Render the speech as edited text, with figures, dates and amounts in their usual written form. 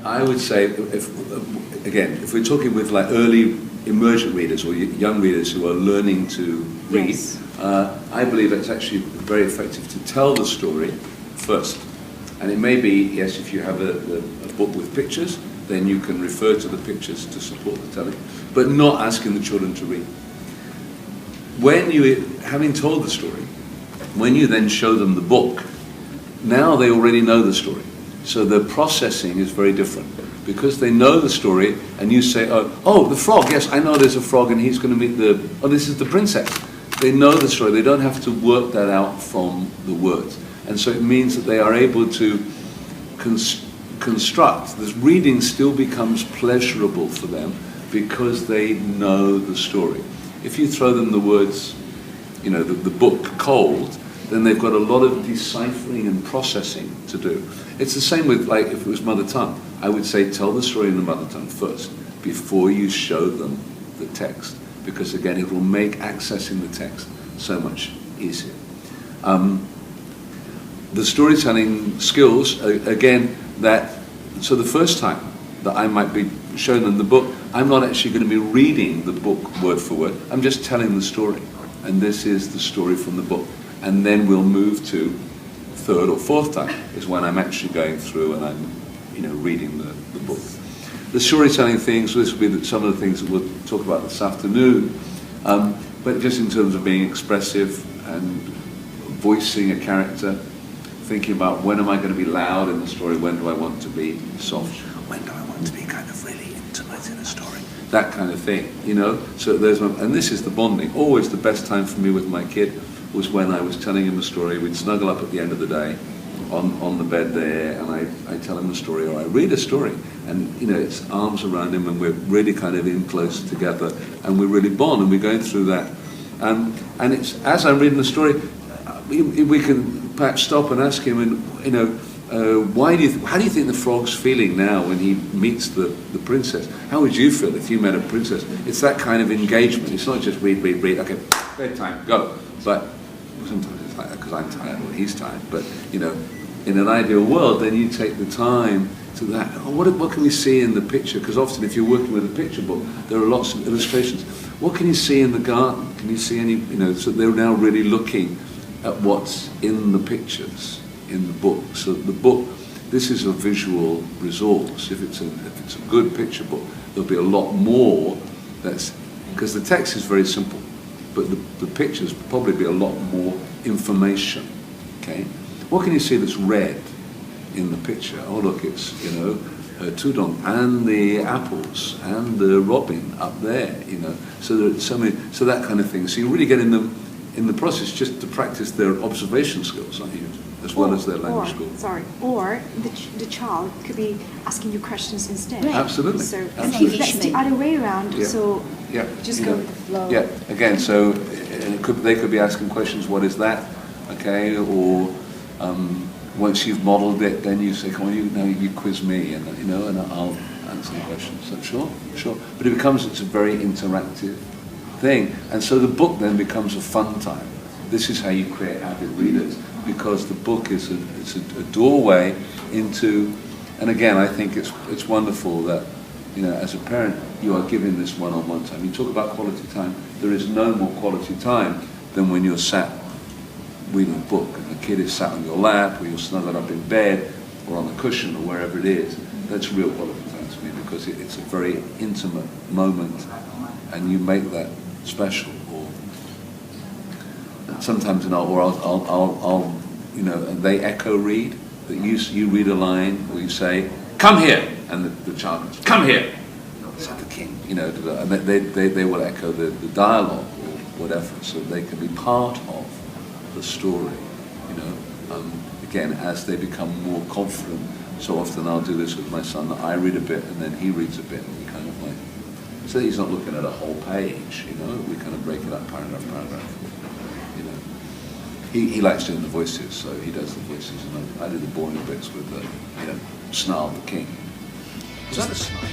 I would say, if we're talking with like early emergent readers or young readers who are learning to read, yes. I believe it's actually very effective to tell the story first. And it may be, yes, if you have a book with pictures, then you can refer to the pictures to support the telling, but not asking the children to read. When you, having told the story, when you then show them the book, now they already know the story. So the processing is very different. Because they know the story, and you say, oh, the frog, yes, I know there's a frog, and he's going to meet this is the princess. They know the story. They don't have to work that out from the words. And so it means that they are able to construct. This reading still becomes pleasurable for them because they know the story. If you throw them the words, the book cold, then they've got a lot of deciphering and processing to do. It's the same with, like, if it was mother tongue. I would say tell the story in the mother tongue first, before you show them the text. Because again, it will make accessing the text so much easier. The storytelling skills, again, so the first time that I might be showing them the book, I'm not actually going to be reading the book word for word. I'm just telling the story. And this is the story from the book. And then we'll move to third or fourth time is when I'm actually going through and I'm, reading the book. The storytelling things, this will be some of the things that we'll talk about this afternoon, but just in terms of being expressive and voicing a character, thinking about when am I going to be loud in the story, when do I want to be soft, when do I want to be kind of really intimate in a story, that kind of thing, So and this is the bonding. Always the best time for me with my kid was when I was telling him a story. We'd snuggle up at the end of the day on the bed there, and I tell him a story, or I read a story, and it's arms around him, and we're really kind of in close together, and we really bond, and we're going through that. And it's as I'm reading the story, we can perhaps stop and ask him, and how do you think the frog's feeling now when he meets the princess? How would you feel if you met a princess? It's that kind of engagement. It's not just read, okay, bedtime, go. But sometimes it's like that because I'm tired or he's tired. But in an ideal world, then you take the time to that. What can we see in the picture? Because often, if you're working with a picture book, there are lots of illustrations. What can you see in the garden? Can you see any? So they're now really looking at what's in the pictures in the book. So the book, this is a visual resource. If it's a good picture book, there'll be a lot more. Because the text is very simple. But the pictures will probably be a lot more information, okay? What can you see that's red in the picture? Oh, look, it's, Tudong and the apples and the robin up there, So there are so many, so that kind of thing. So you really get in the process just to practice their observation skills, aren't you? As well as their language skills. Or the child could be asking you questions instead. Right. Absolutely. So if that's the other way around, so just go with the flow. Yeah, again, so they could be asking questions, what is that? Okay, or once you've modelled it, then you say, come on, you quiz me, and and I'll answer the questions. So sure. But it's a very interactive thing. And so the book then becomes a fun time. This is how you create avid readers, because the book is a doorway into, and again, I think it's wonderful that, as a parent, you are giving this one-on-one time. You talk about quality time. There is no more quality time than when you're sat reading a book, and the kid is sat on your lap, or you're snuggled up in bed, or on the cushion, or wherever it is. That's real quality time to me, because it's a very intimate moment, and you make that special. Sometimes I'll they echo read, that you read a line, or you say, come here, and the child goes, come here, it's like the king, and they will echo the dialogue or whatever, so they can be part of the story, again, as they become more confident. So often I'll do this with my son, that I read a bit and then he reads a bit, and we kind of like, so he's not looking at a whole page, we kind of break it up paragraph. He likes doing the voices, so he does the voices, and I do the boring bits with Snarl the king. Is that a snarl?